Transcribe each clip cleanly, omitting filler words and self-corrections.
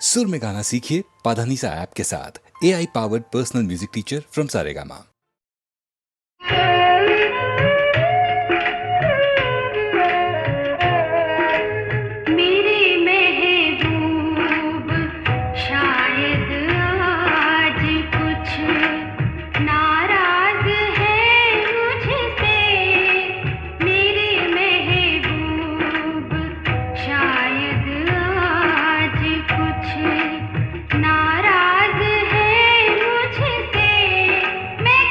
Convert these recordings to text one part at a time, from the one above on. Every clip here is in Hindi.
सुर में गाना सीखिए पाधानीसा ऐप के साथ। AI powered personal music teacher from Saregama. नाराज है मुझसे मैं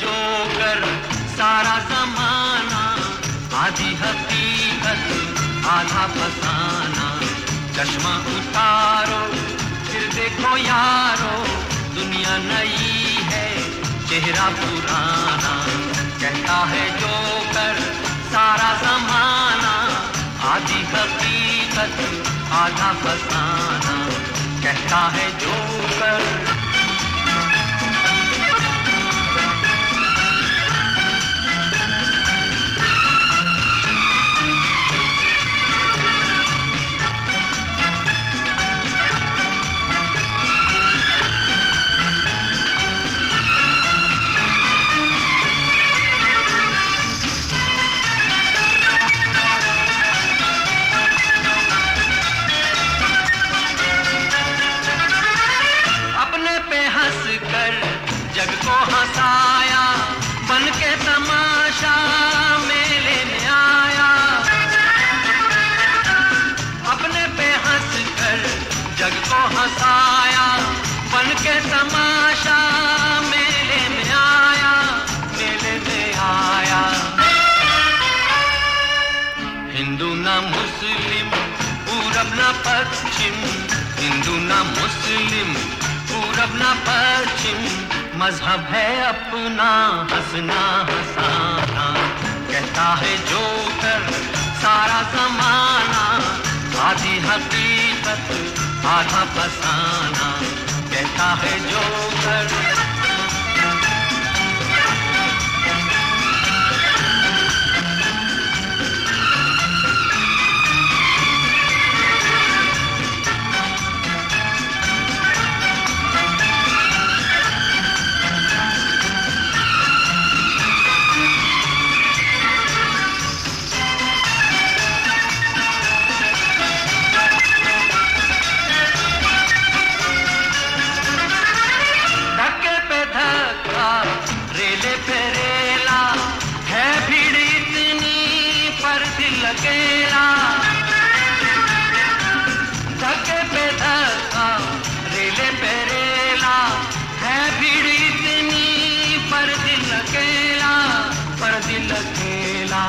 जो कर सारा जमाना, आधी हकीकत आधा फसाना। चश्मा उतारो फिर देखो यारो, दुनिया नई है चेहरा पुराना। कहता है जो कर सारा जमाना, आधी हकीकत आधा फसाना। कहता है जो कर। जग को हंसाया बन के तमाशा मेले में आया। अपने पे हंस कर जग को हंसाया बन के तमाशा मेले में आया, मेले में आया। हिंदू ना मुस्लिम पूरब ना पश्चिम, हिंदू ना मुस्लिम पूरब ना पश्चिम। मजहब है अपना हंसना हंसाना। कहता है जो कर सारा जमाना, आधी हकीकत आधा फसाना। कहता है जो कर। अकेला धक्के पे धक्का रेले पे रेला, है भीड़ इतनी पर दिल अकेला, पर दिल अकेला।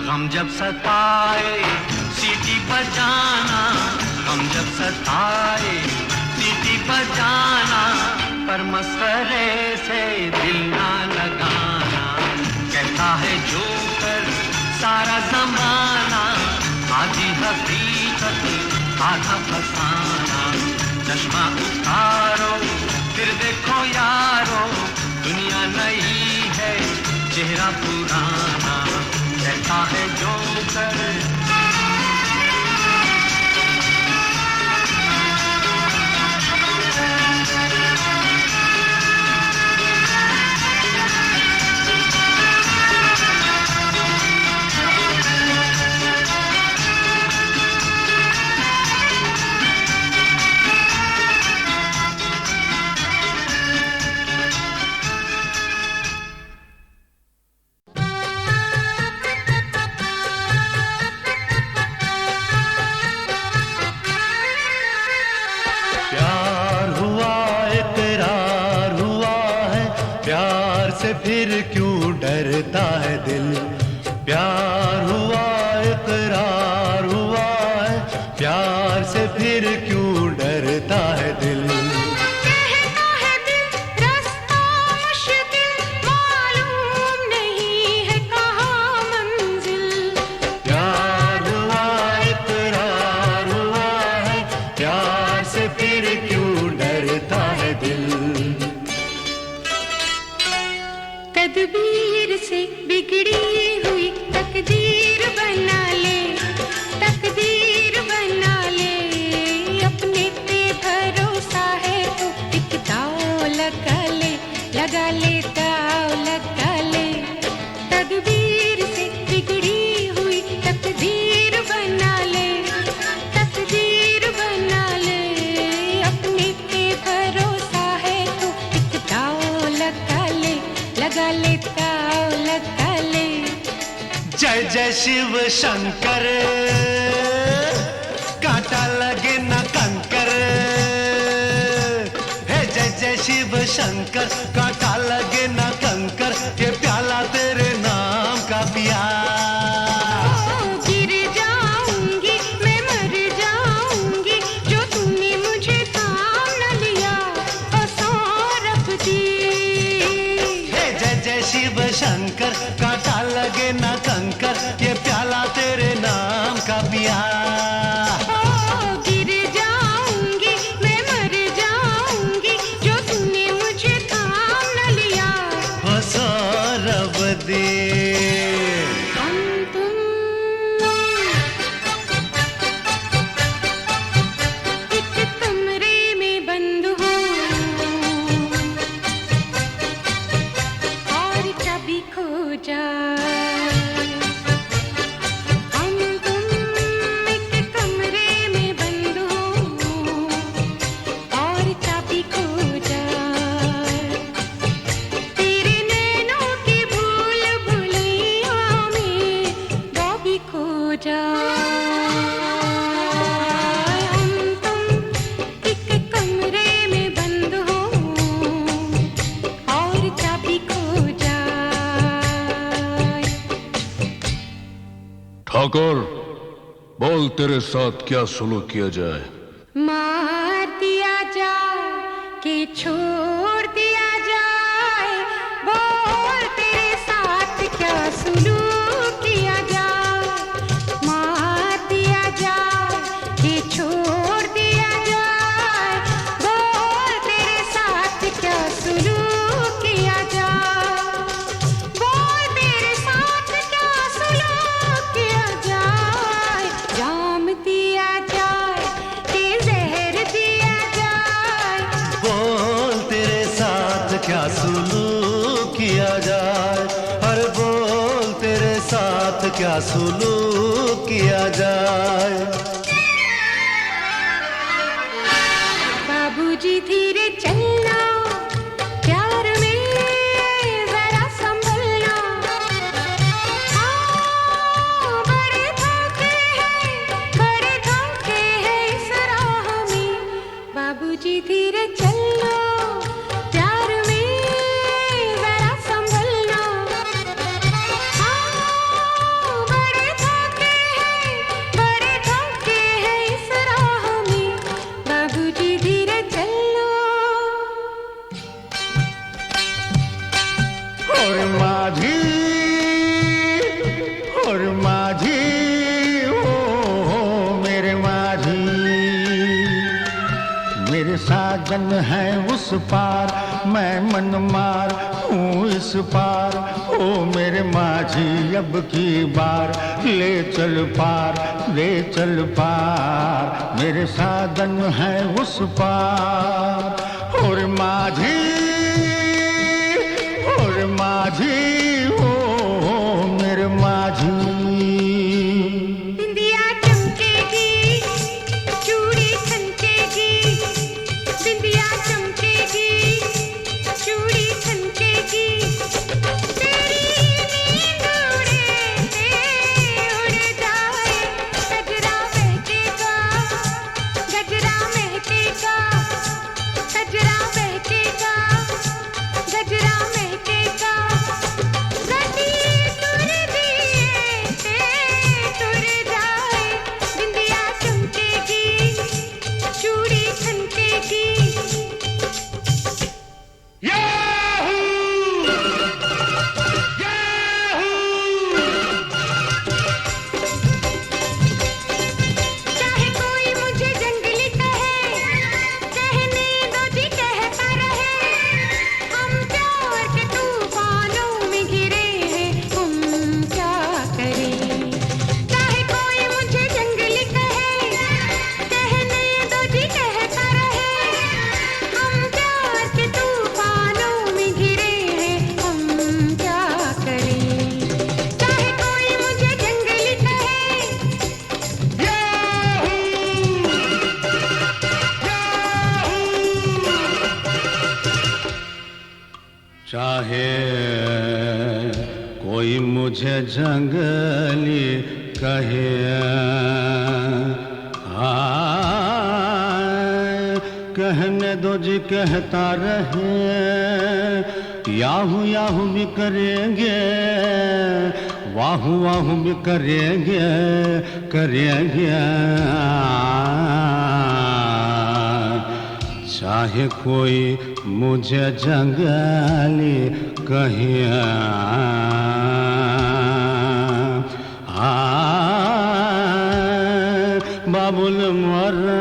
गम जब सताए सीटी बजाना, गम जब सताए सीटी बजाना, पर मसरे से दिल ना लगाना। कहता है जो कर सारा जमाना, आधी हकीकत आधा फसाना। चश्मा उतारो फिर देखो यारो, दुनिया नई है चेहरा पुराना। कहता है जो कर। फिर क्यों डरता है दिल, प्यार हुआ इकरार हुआ है, प्यार से फिर क्यों डरता है दिल। कहता है दिल रास्ता मुश्किल, मालूम नहीं है कहाँ मंजिल। प्यार हुआ इकरार हुआ है, प्यार से फिर क्यों डरता है दिल। तदबीर से बिगड़ी हुई तकदीर बना ले, तकदीर बना ले। अपने पे भरोसा है तो एक दाव लगा ले, लगा ले दाव लगा ले। तदबीर से बिगड़ी हुई तकदीर बना ले, तकदीर बना ले। अपने पे भरोसा है तो एक दाव लगा ले, लगा ले दाव लगा ले। जय जय शिव शंकर, कांटा लगे न कंकर। है जय जय शिव शंकर, कांटा लगे ना कंकर, ये प्याला तेरे नाम का पिया। गिर जाऊंगी मैं, मर जाऊंगी, जो तूने मुझे थाम न लिया, ओ सौरभ दी। जय जय शिव शंकर, कांटा लगे ना कंकर, ये प्याला तेरे नाम का पिया। गिर जाऊंगी मैं, मर जाऊंगी, जो तूने मुझे थाम न लिया, ओ सौरभ दे। हम तुम एक कमरे में बंद हो, और चाबी खो जाए। हम तुम एक कमरे में बंद हो, और चाबी खो जाए। तेरे नैनों की भूल भुलैया में बॉबी खो जाए। हम तुम एक कमरे में बंद हो, और चाबी खो जाए। ठाकुर, बोल तेरे साथ क्या सुलूक किया जाए। मार दिया जाए कि छोड़ दिया जाए, बोल तेरे साथ क्या सुलूक किया जाए। मार दिया जाए कि छोड़ दिया जाए, बोल तेरे साथ क्या सुलूक किया जाए। बोल तेरे साथ क्या सुलूक किया जाए। जाम दिया जाए कि जहर दिया जाए, बोल तेरे साथ क्या सुलूक किया जाए। हर बोल तेरे साथ क्या सुलूक किया जाए। बाबूजी धीरे चलना, प्यार में जरा संभलना। हाँ, बड़े धोखे हैं इस राह में। बाबूजी धीरे चलना, प्यार में जरा संभलना। हाँ, बड़े धोखे हैं इस राह में। बाबूजी धीरे चलना। और माझी, और माझी, ओ मेरे माझी, मेरे साजन है उस पार, मैं मन मार हूँ इस पार। ओ मेरे माझी, अब की बार ले चल पार, ले चल पार, मेरे साजन है उस पार। और माझी, और माझी, ओ मेरे माझी। बिंदिया चमकेगी, चूड़ी खनकेगी, बिंदिया चमकेगी, चूड़ी खनकेगी। तेरी नींद उड़ जाए, गजरा महकेगा, गजरा महकेगा, गजरा महकेगा, गजरा महकेगा। गटी तुर दिए तुर जाए, बिंदिया चमकेगी, चूड़ी खनकेगी। चाहे कोई मुझे जंगली कहे, कहने दो जी कहता रहे। हम प्यार के तूफानों में घिरे हैं, हम क्या करें। चाहे कोई मुझे जंगली कहे, कहने दो जी कहता रहे। हम प्यार के तूफानों में घिरे हैं, हम क्या करें। चाहे कोई मुझे जंगली कहे, चाहे कोई मुझे जंगली कहे, कहने दो जी कहता रहे, याहू याहू भी करेंगे, वाहू वाहू भी करेंगे, करेंगे। चाहे कोई मुझे जंगली कहे, बाबुल मोरा।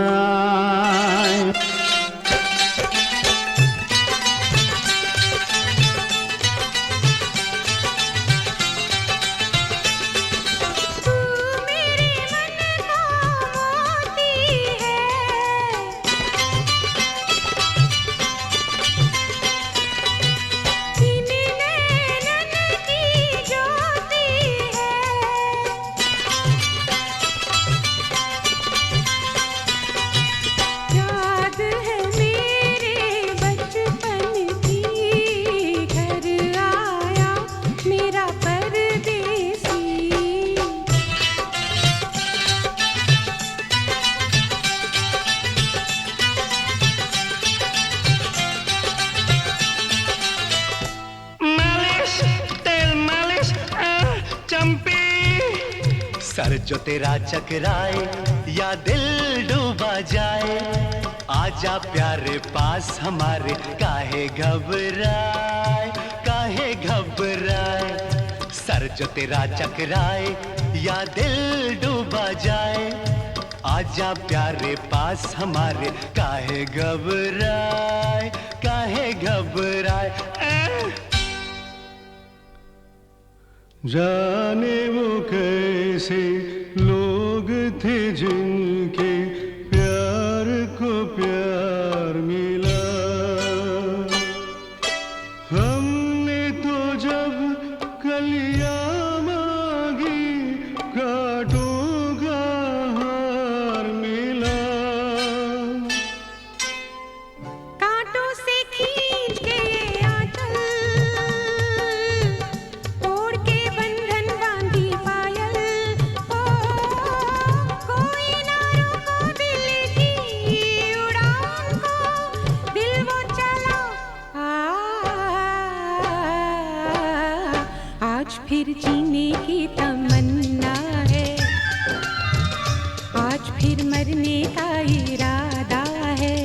सर जो तेरा चकराए या दिल डूबा जाए, आजा प्यारे पास हमारे, काहे घबराए, काहे घबराए। सर जो तेरा चकराए या दिल डूबा जाए, आजा प्यारे पास हमारे, काहे घबराए, काहे घबराए। जाने वो कैसे लोग थे जिनके प्यार को प्यार मिला, हमने तो जब कलियां मांगी कांटों का हार मिला। कांटों से खींच के आंचल, तोड़ के बंधन बांधी पायल, ओ कोई ना रोको दिल की उड़ान को, दिल वो चला। आज फिर जीने की तमन्ना है, आज फिर मरने का इरादा है,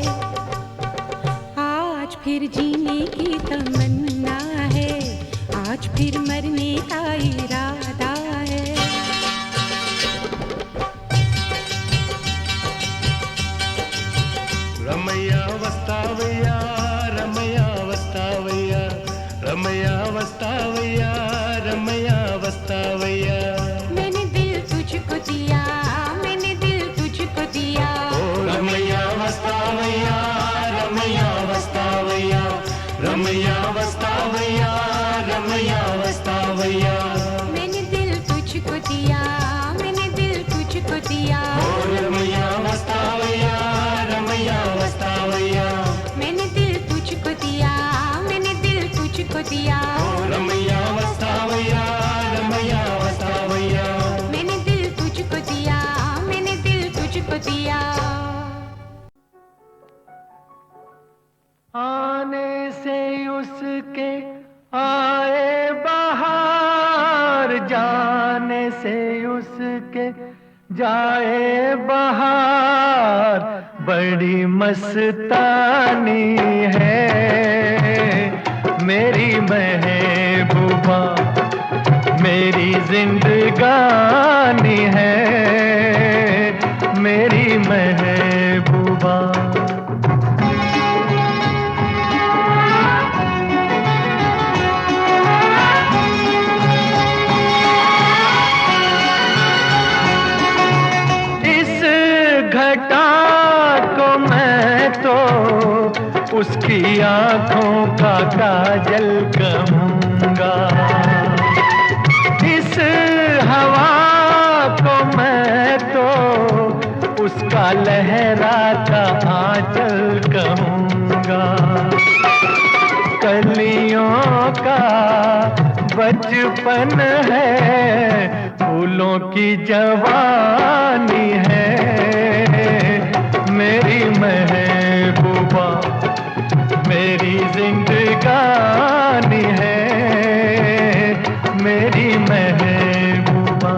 आज फिर जीने की तमन्ना है, आज फिर मरने का इरादा है। रमैया वस्तावैया, रमैया वस्तावैया, रमैया वस्तावैया, रमैया वस्तावैया। मैंने दिल तुझको दिया, मैंने दिल तुझको दिया, रमैया वस्तावैया, रमैया वस्तावैया, रमैया वस्तावैया, रमैया वस्तावैया। मैंने दिल तुझको दिया, मैंने दिल तुझको दिया, रमैया वस्तावैया, रमैया वस्तावैया, मैंने दिल तुझको दिया, मैंने दिल तुझको दिया, रमैया वस्तावैया, रमैया वस्तावैया। मैंने दिल तुझको दिया, मैंने दिल तुझको दिया। आने से उसके आए बहार, जाने से उसके जाए बहार, बड़ी मस्तानी है मेरी महबूबा, मेरी जिंदगानी है मेरी महबूबा। घटा को मैं तो उसकी आंखों का काजल कहूँगा, इस हवा को मैं तो उसका लहराता आंचल कहूँगा। कलियों का बचपन है, फूलों की जवानी है मेरी महबूबा। मेरी जिंदगानी है मेरी महबूबा।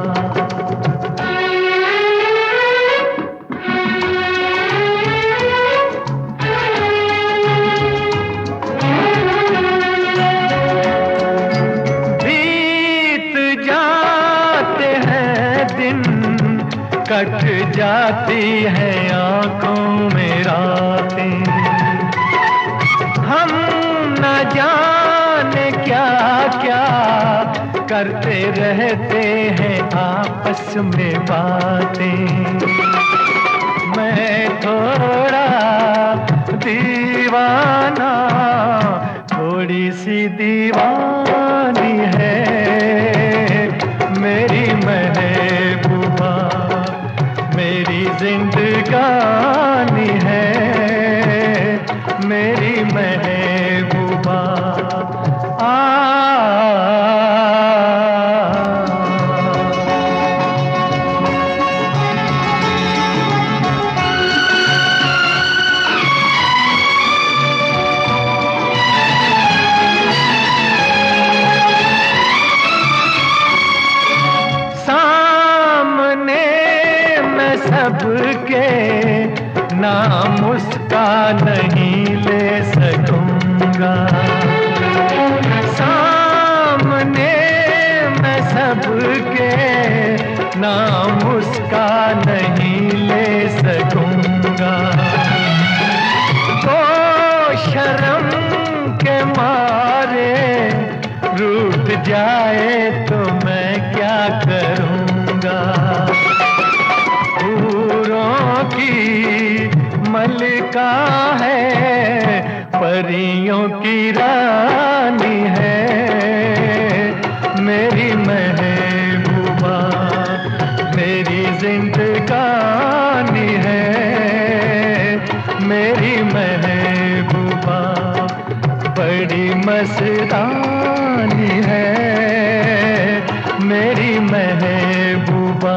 बीत जाते हैं दिन, कट जाती है आंखों में रातें, हम न जाने क्या क्या करते रहते हैं आपस में बातें। मैं थोड़ा दीवाना, थोड़ी सी दीवानी है मेरी महबूबा, मेरी जिंदगानी है मेरी महबूबा। सामने मैं सबके नाम उसका नहीं ले सकूंगा, सामने मैं सबके नाम उसका नहीं ले सकूंगा। तो शर्म के मारे रूठ जाए तो मैं क्या करूंगा। हूरों की मलिका है, परियों की रानी है मेरी महबूबा, मेरी जिंदगानी है मेरी महबूबा। बड़ी मस्तानी है मेरी महबूबा।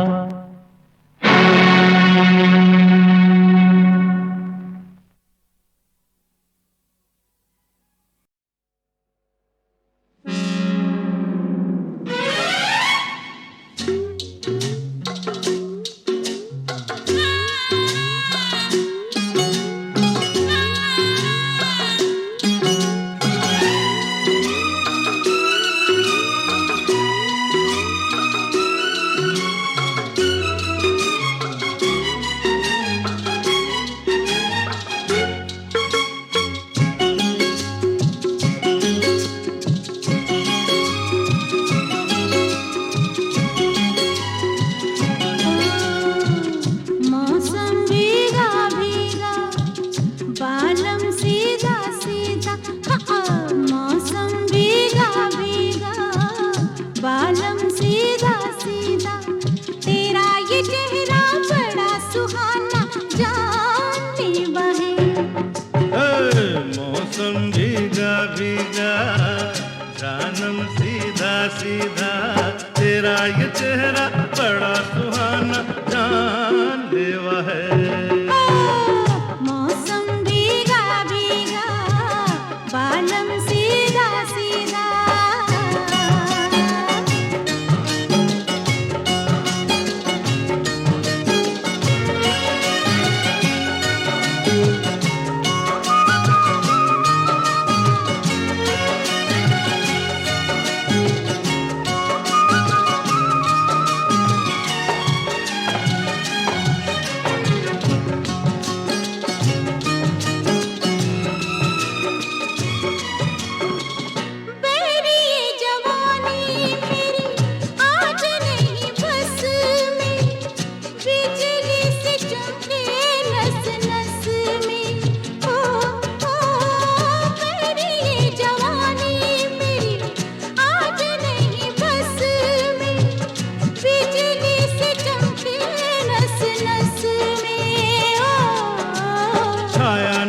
सीधा तेरा ये चेहरा बड़ा सुहाना जानलेवा है। मौसम भीगा भीगा बालम सीधा सीधा।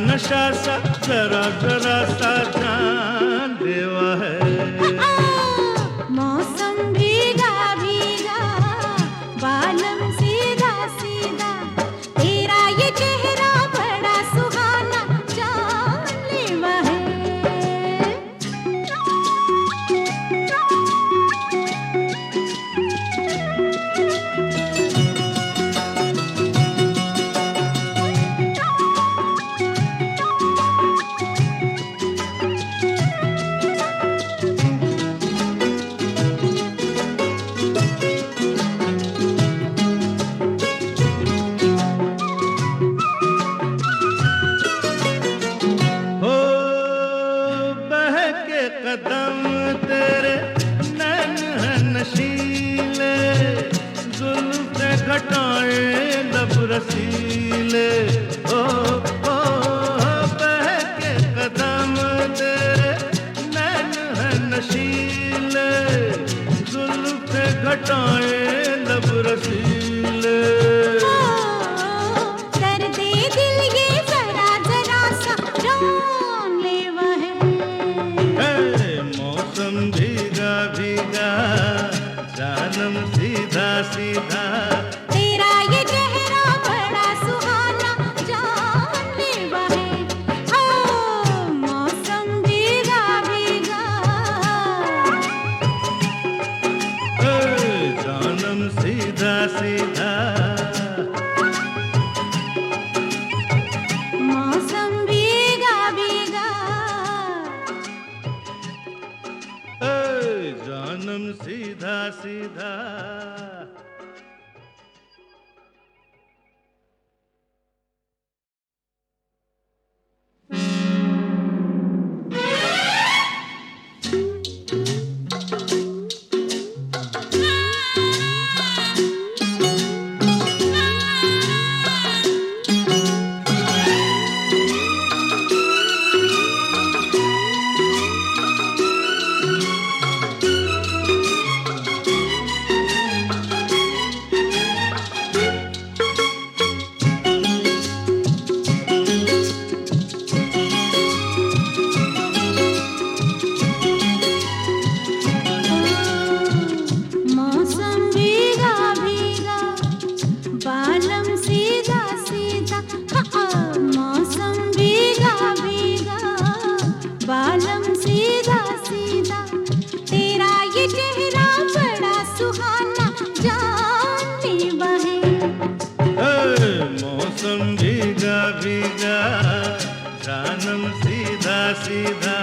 नशा सा जरा जरा सा जानलेवा है। मौसम भीगा भीगा बालम सीधा सीधा तेरा ये चेहरा बड़ा सुहाना जानलेवा है। कदम तेरे नैन है नशीले, जुल्फ़े घटाए लब रसीले। ओ बहके कदम तेरे नैन है नशीले, जुल्फ़े घटाए लब रसीले। भीगा भीगा जानम सीधा सीधा, तेरा ये चेहरा बड़ा सुहाना जानलेवा है। ओ मौसम भीगा भीगा, जानम सीधा सीधा, मौसम भीगा भीगा, जानम सीधा सीधा। मौसम भीगा भीगा, बालम सीधा सीधा। मौसम भीगा भीगा, बालम सीधा सीधा, तेरा ये चेहरा बड़ा सुहाना जानलेवा है। मौसम भीगा भीगा जानम सीधा सीधा,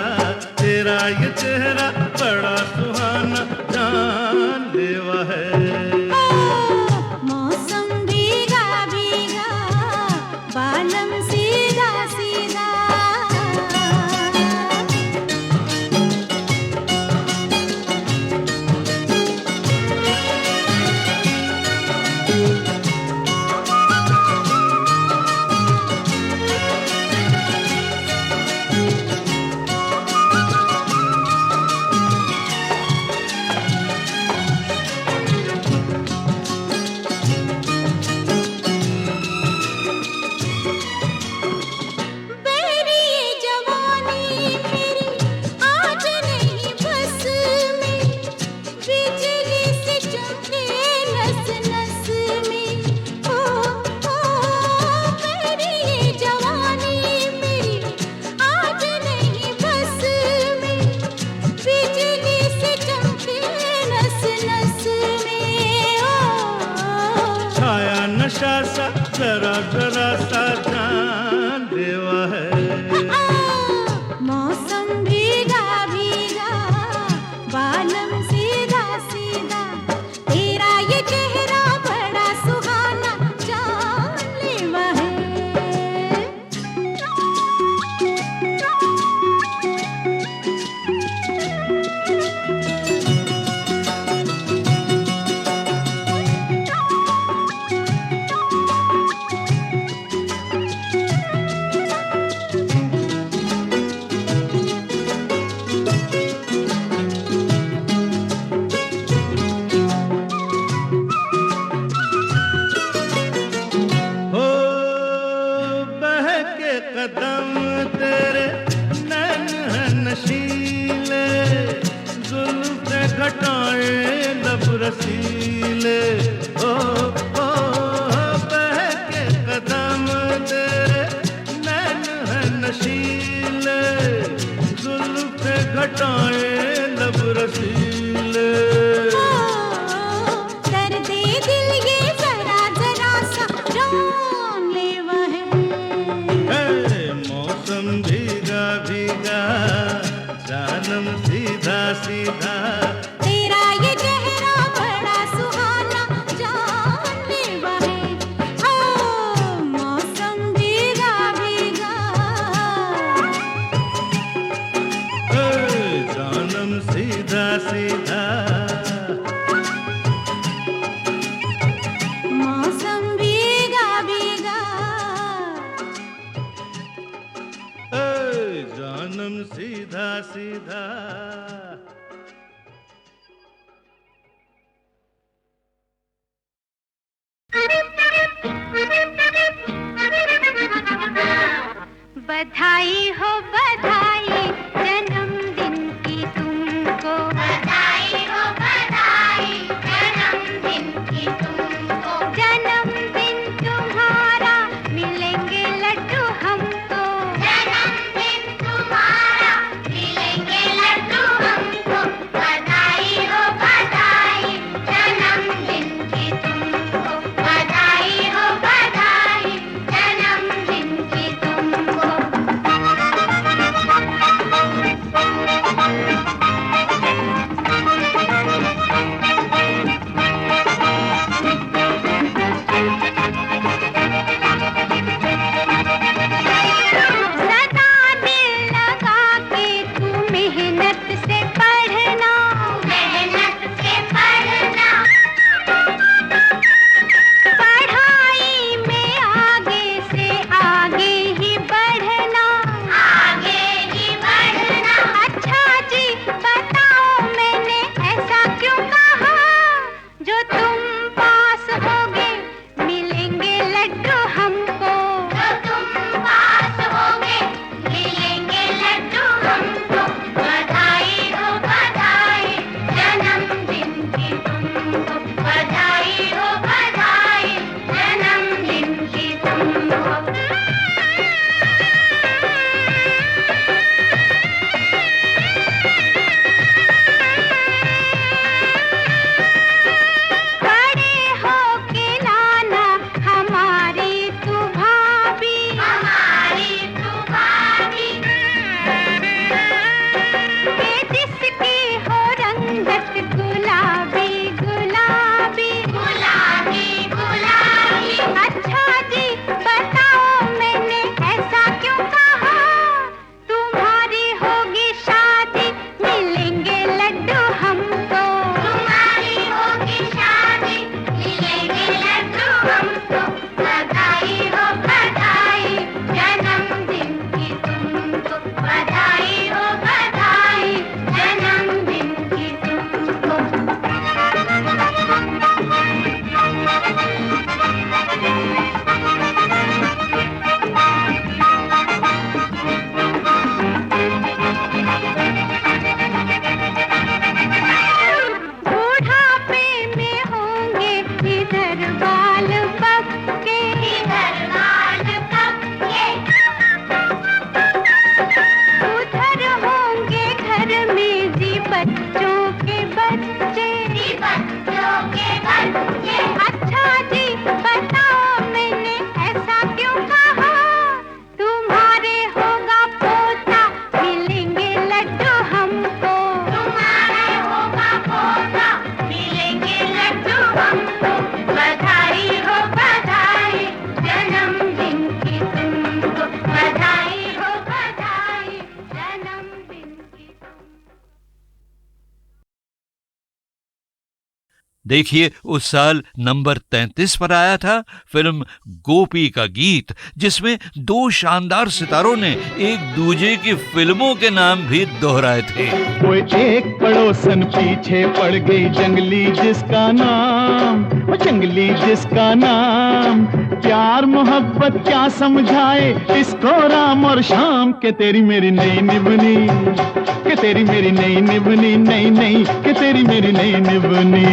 तेरा ये चेहरा बड़ा सुहाना जानलेवा है। मौसम भीगा भीगा, बालम सीधा सीधा। बेरी ये जवानी मेरी आज नहीं बस में, बिजली से चमके नस नस में। ओ बेरी ये जवानी मेरी आज नहीं बस में, बिजली से चमके नस नस में। ओ छाया नशा सा जरा जरा सा जानलेवा है। मौसम भीगा भीगा, बालम सीधा सीधा, तेरा ये चेहरा बड़ा सुहाना जानलेवा है। हो बहके कदम तेरे नैन है नशीले, जुल्फ़े घटाए लब रसीले। ओ बहके कदम तेरे नैन है नशीले, जुल्फ़े घटाए लब रसीले। दर्दे दिल ये जरा जरा सा जानलेवा है। मौसम भीगा भीगा जानम सीधा सीधा, तेरा ये चेहरा बड़ा सुहाना जानलेवा है। ओ मौसम भीगा भीगा, सीधा मौसम भीगा भीगा जानम सीधा सीधा बधाई हो बधाई जन्मदिन की तुमको बधाई हो बधाई जन्मदिन की तुमको जन्मदिन तुम्हारा मिलेंगे लड्डू हमको जन्मदिन तुम्हारा मिलेंगे लड्डू हमको बधाई हो बधाई जन्मदिन की तुमको बधाई हो बधाई जन्मदिन की तुमको देखिए उस साल नंबर 33 पर आया था फिल्म गोपी का गीत, जिसमें दो शानदार सितारों ने एक दूजे की फिल्मों के नाम भी दोहराए थे। कोई एक पड़ोसन पीछे पड़ गई जंगली जिसका नाम, वो जंगली जिसका नाम, प्यार मोहब्बत क्या समझाए इसको राम और शाम, के तेरी मेरी नई निभनी, के तेरी मेरी नई निभनी, नई नई के तेरी मेरी नई निभनी।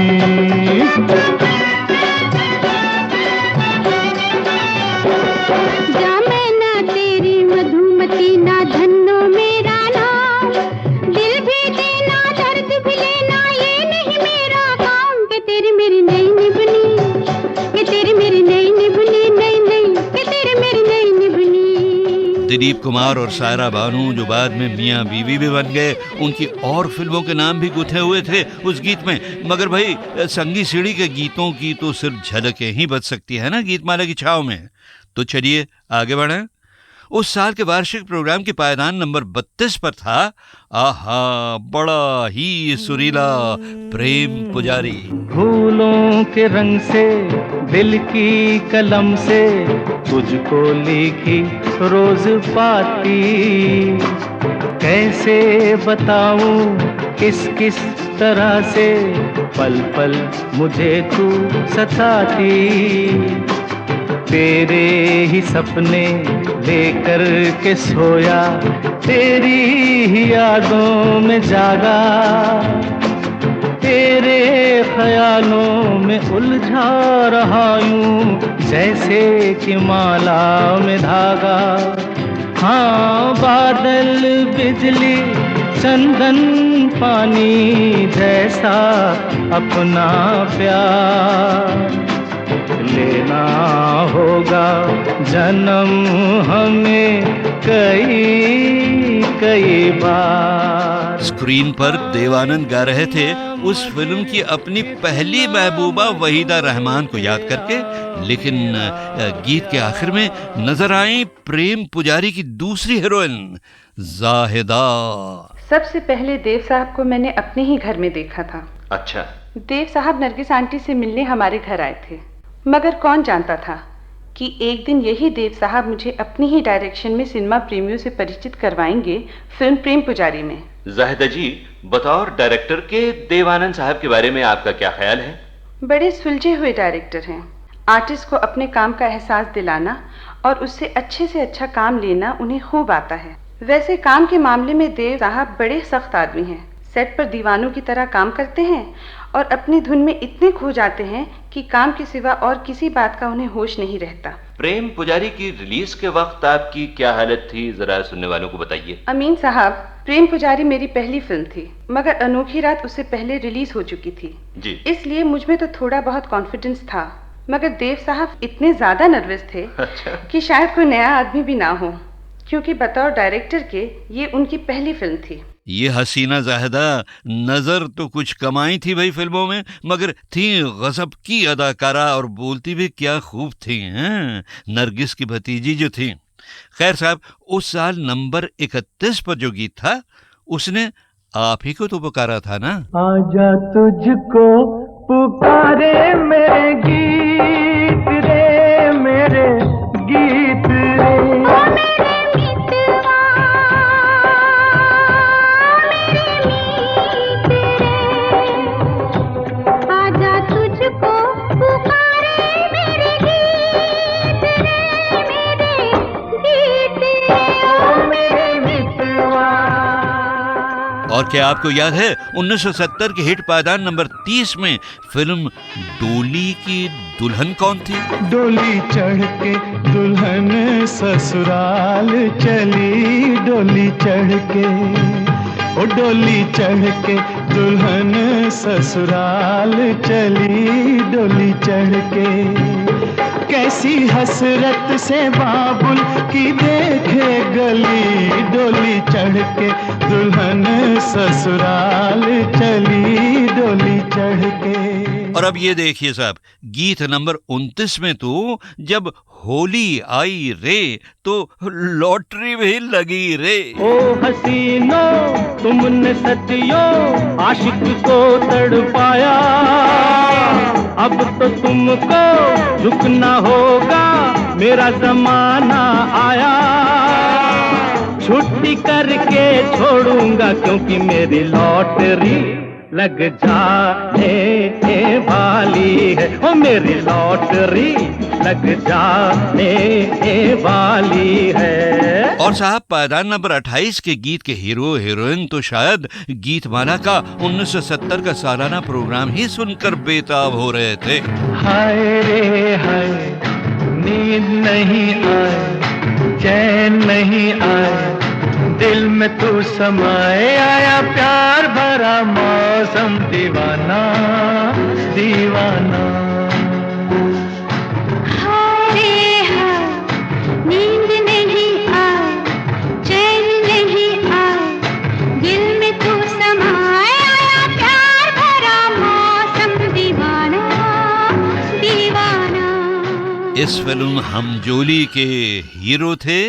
जामे ना तेरी मधुमती ना धन्नो मेरा नाम, दिल भी देना दर्द भी लेना ये नहीं मेरा काम, के तेरी मेरी नई निभनी, के तेरी मेरी नई निभनी, नई नई के तेरी मेरी नई निभनी। दिलीप कुमार और सायरा बानू जो बाद में मियां बीवी भी बन गए, उनकी और फिल्मों के नाम भी गुथे हुए थे उस गीत में। मगर भाई संगी सीढ़ी के गीतों की तो सिर्फ झलकें ही बच सकती है ना गीतमाला की छाव में। तो चलिए आगे बढ़ें। उस साल के वार्षिक प्रोग्राम की पायदान नंबर 32 पर था आहा, बड़ा ही सुरीला प्रेम पुजारी। फूलों के रंग से दिल की कलम से तुझको लिखी रोज पाती, कैसे बताऊं किस किस तरह से पल पल मुझे तू सताती। तेरे ही सपने लेकर के सोया, तेरी ही यादों में जागा, तेरे ख्यालों में उलझा रहा यूं जैसे कि माला में धागा। हाँ, बादल बिजली चंदन पानी जैसा अपना प्यार लेना होगा जन्म हमें कई कई बार। स्क्रीन पर देवानंद गा रहे थे उस फिल्म की अपनी पहली महबूबा वहीदा रहमान को याद करके, लेकिन गीत के आखिर में नजर आई प्रेम पुजारी की दूसरी हीरोइन जाहिदा। सबसे पहले देव साहब को मैंने अपने ही घर में देखा था। अच्छा। देव साहब नरगिस आंटी से मिलने हमारे घर आए थे, मगर कौन जानता था कि एक दिन यही देव साहब मुझे अपनी ही डायरेक्शन में सिनेमा प्रेमियों से परिचित करवाएंगे फिल्म प्रेम पुजारी में। जाहिदा जी, बतौर डायरेक्टर के देवानंद साहब के बारे में आपका क्या ख्याल है? बड़े सुलझे हुए डायरेक्टर हैं। आर्टिस्ट को अपने काम का एहसास दिलाना और उससे अच्छे से अच्छा काम लेना उन्हें खूब आता है। वैसे काम के मामले में देव साहब बड़े सख्त आदमी हैं। सेट पर दीवानों की तरह काम करते हैं और अपनी धुन में इतने खो जाते हैं कि काम के सिवा और किसी बात का उन्हें होश नहीं रहता। प्रेम पुजारी की रिलीज के वक्त आपकी क्या हालत थी, जरा सुनने वालों को बताइए। अमीन साहब, प्रेम पुजारी मेरी पहली फिल्म थी, मगर अनोखी रात उससे पहले रिलीज हो चुकी थी जी। इसलिए मुझ में तो थोड़ा बहुत कॉन्फिडेंस था, मगर देव साहब इतने ज्यादा नर्वस थे कि शायद कोई नया आदमी भी ना हो, क्योंकि बतौर डायरेक्टर के ये उनकी पहली फिल्म थी। ये हसीना जाहिदा नजर तो कुछ कमाई थी भाई फिल्मों में, मगर थी गजब की अदाकारा और बोलती भी क्या खूब थी हैं? नरगिस की भतीजी जो थी। खैर साहब, उस साल नंबर 31 पर जो गीत था उसने आप ही को तो पुकारा था ना। आजा तुझको पुकारे मेरे गीत रे, मेरे गीत रे। और क्या आपको याद है 1970 के हिट पायदान नंबर 30 में फिल्म डोली की दुल्हन कौन थी? डोली चढ़ के दुल्हन ससुराल चली, डोली चढ़ के, ओ डोली चढ़ के दुल्हन ससुराल चली, डोली चढ़ के। कैसी हसरत से बाबुल की देखे गली, डोली चढ़ के दुल्हन ससुराल चली, डोली चढ़ के। और अब ये देखिए साहब, गीत नंबर 29 में तो जब होली आई रे तो लॉटरी भी लगी रे। ओ हसीनो तुमने सदियों आशिक को तड़पाया, अब तो तुमको झुकना होगा, मेरा जमाना आया। छुट्टी करके छोड़ूंगा क्योंकि मेरी लॉटरी लग जाने वाली है, ओ मेरी लॉटरी लग जाने वाली है। और साहब, पायदान नंबर 28 के गीत के हीरो हीरोइन तो शायद गीतमाला का 1970 का सालाना प्रोग्राम ही सुनकर बेताब हो रहे थे। हाय रे हाय, नींद नहीं आए, चैन नहीं आए, दिल में तू समाए, आया प्यार भरा मौसम, दीवाना दीवाना। हाय रे हाय, नींद नहीं आए, चैन नहीं आए, दिल में तू समाए, आया प्यार भरा मौसम, दीवाना दीवाना। इस फिल्म हमजोली के हीरो थे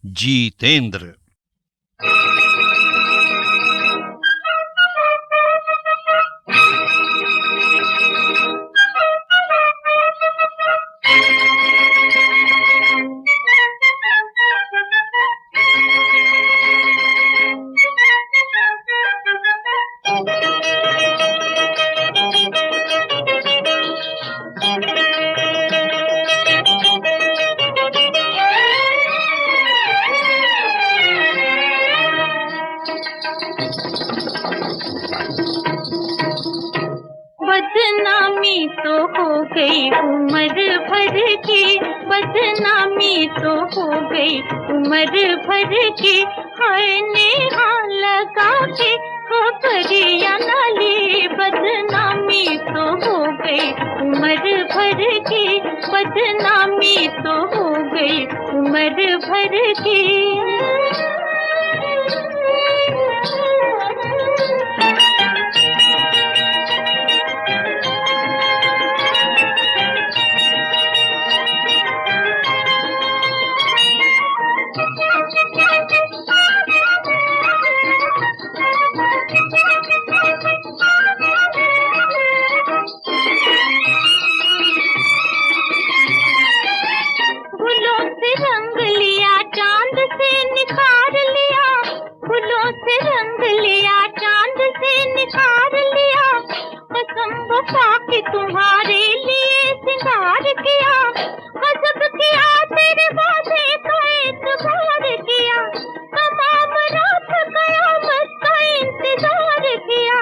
जीतेंद्र। बदनामी तो हो गई उम्र भर की, बदनामी तो हो गई उम्र भर की, हाय नेहा लगा के खबरिया नाली, बदनामी तो हो गई उम्र भर की, बदनामी तो हो गई उम्र भर की। तुम्हारे लिए सिंगार किया, गजब किया तेरे वादे का एतबार किया, तमाम रात कयामत का इंतजार किया।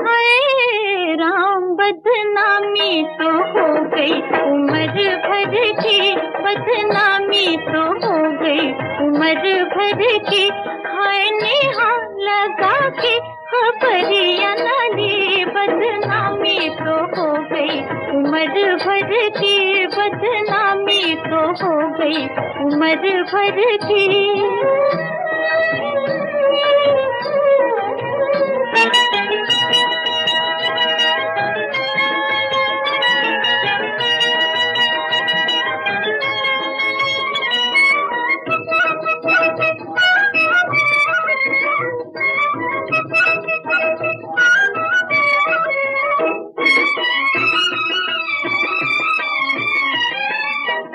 हाय राम बदनामी तो हो गई उम्र भर की, बदनामी तो हो गई उम्र भर की, हाय नेहा लगा के खबरिया नाली, बदनामी तो हो गई उम्र भर की, बदनामी तो हो गई उम्र भर की।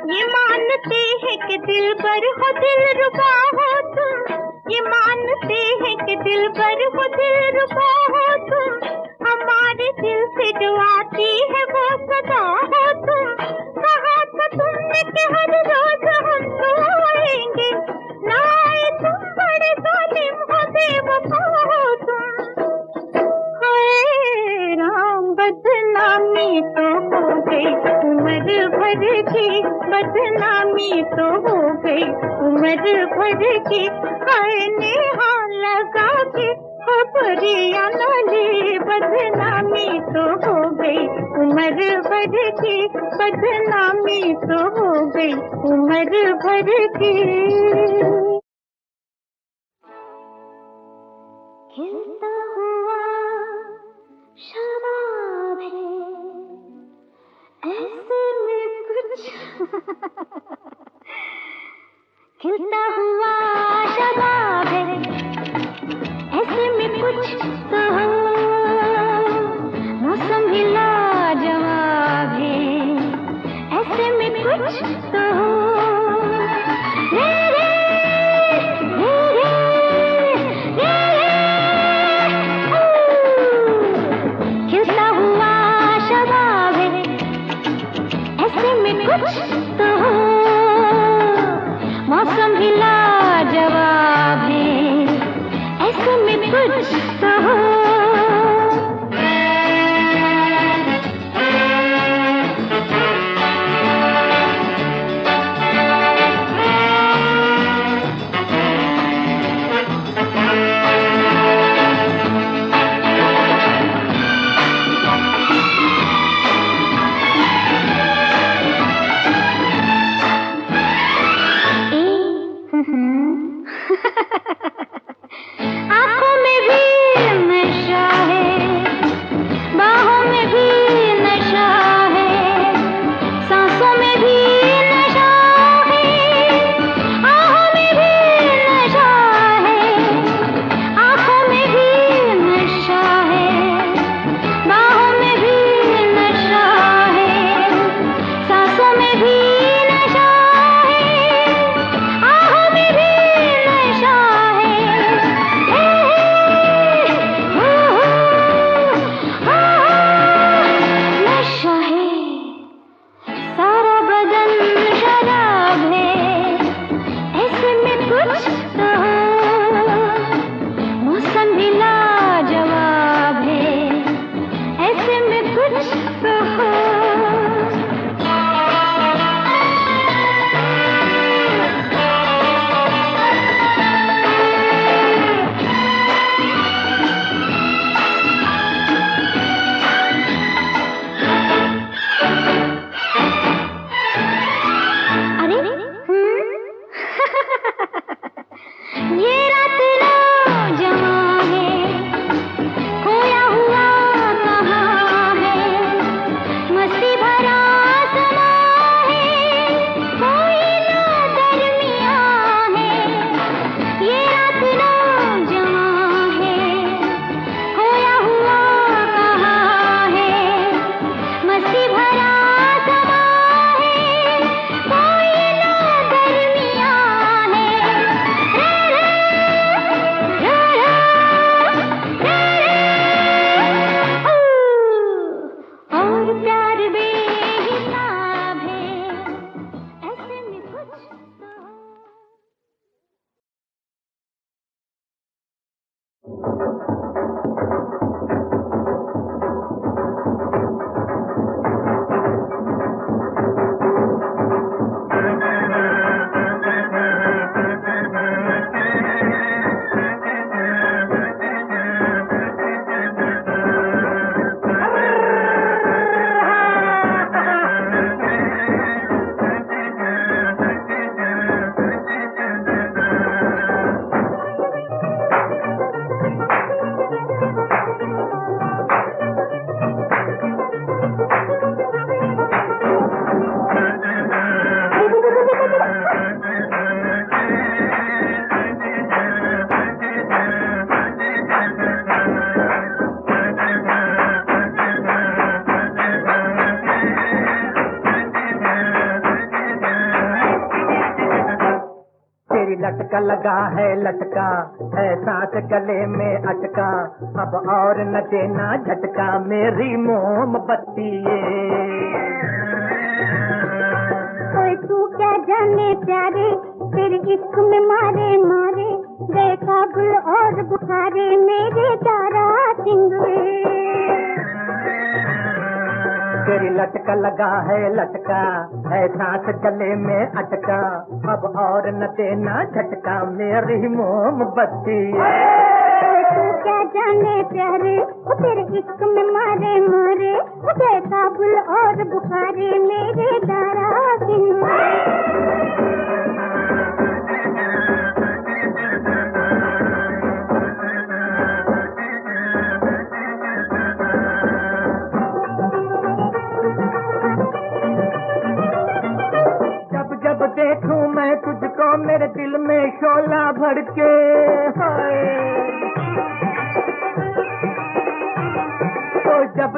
ये मानते हैं कि दिल पर हो दिल रुबा हो तुम, ये मानते हैं कि दिल पर हो दिल रुबा हो तुम, हमारे दिल से जो आती है वो सदा हो तुम। कहा था तुमने कि हर रोज हम तो आएंगे, ना आए तुम बड़े जालिम हो बेवफा हो तुम। हाय राम बदनामी तो हो गई उम्र भर की, बदनामी तो हो गई उम्र भर की, हाय नेहा लगा के खबरिया नाली, बदनामी तो हो गई उम्र भर की, बदनामी तो हो गई उम्र भर की। खिलता हुआ शबाब है ऐसे में कुछ खिलता हुआ शबाब है ऐसे में कुछ तो हो, मौसम ही लाजवाब है ऐसे में कुछ तो हो। रे रे रे रे रे खिलता हुआ शबाब है ऐसे में कुछ तो हो, मौसम भी लाजवाब है ऐसे में कुछ तो हो। आँखों में भी मैं लटका लगा है लटका है सांस गले में अटका अब और न देना झटका मेरी मोमबत्ती कोई तू क्या जाने प्यारे तेरे इश्क में मारे मारे गए काबुल और बुखारे मेरे तारा सिंगवे तेरी लटका लगा है लटका है सांस गले में अटका अब और न देना झटका मेरी मोमबत्ती तू क्या जाने प्यारे वो तेरे इश्क में मारे मारे वो गए काबुल और बुखारे मेरे तारा सिंगवे जब देखूं मैं तुझको मेरे दिल में शोला भड़के तो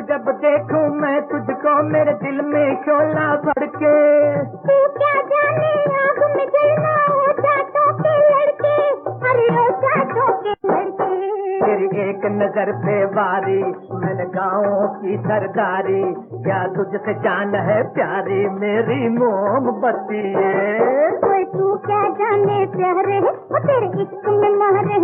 जब देखूं मैं तुझको मेरे दिल में शोला भड़के तू क्या जाने आग में जलना हो जाटों के लड़के अरे हो जाटों के लड़के तेरी एक नजर पे वारी मैंने गाँव की सरदारी क्या तुझसे जान है प्यारी मेरी मोमबत्ती कोई तू क्या जाने प्यारे वो तेरे इश्क में मारे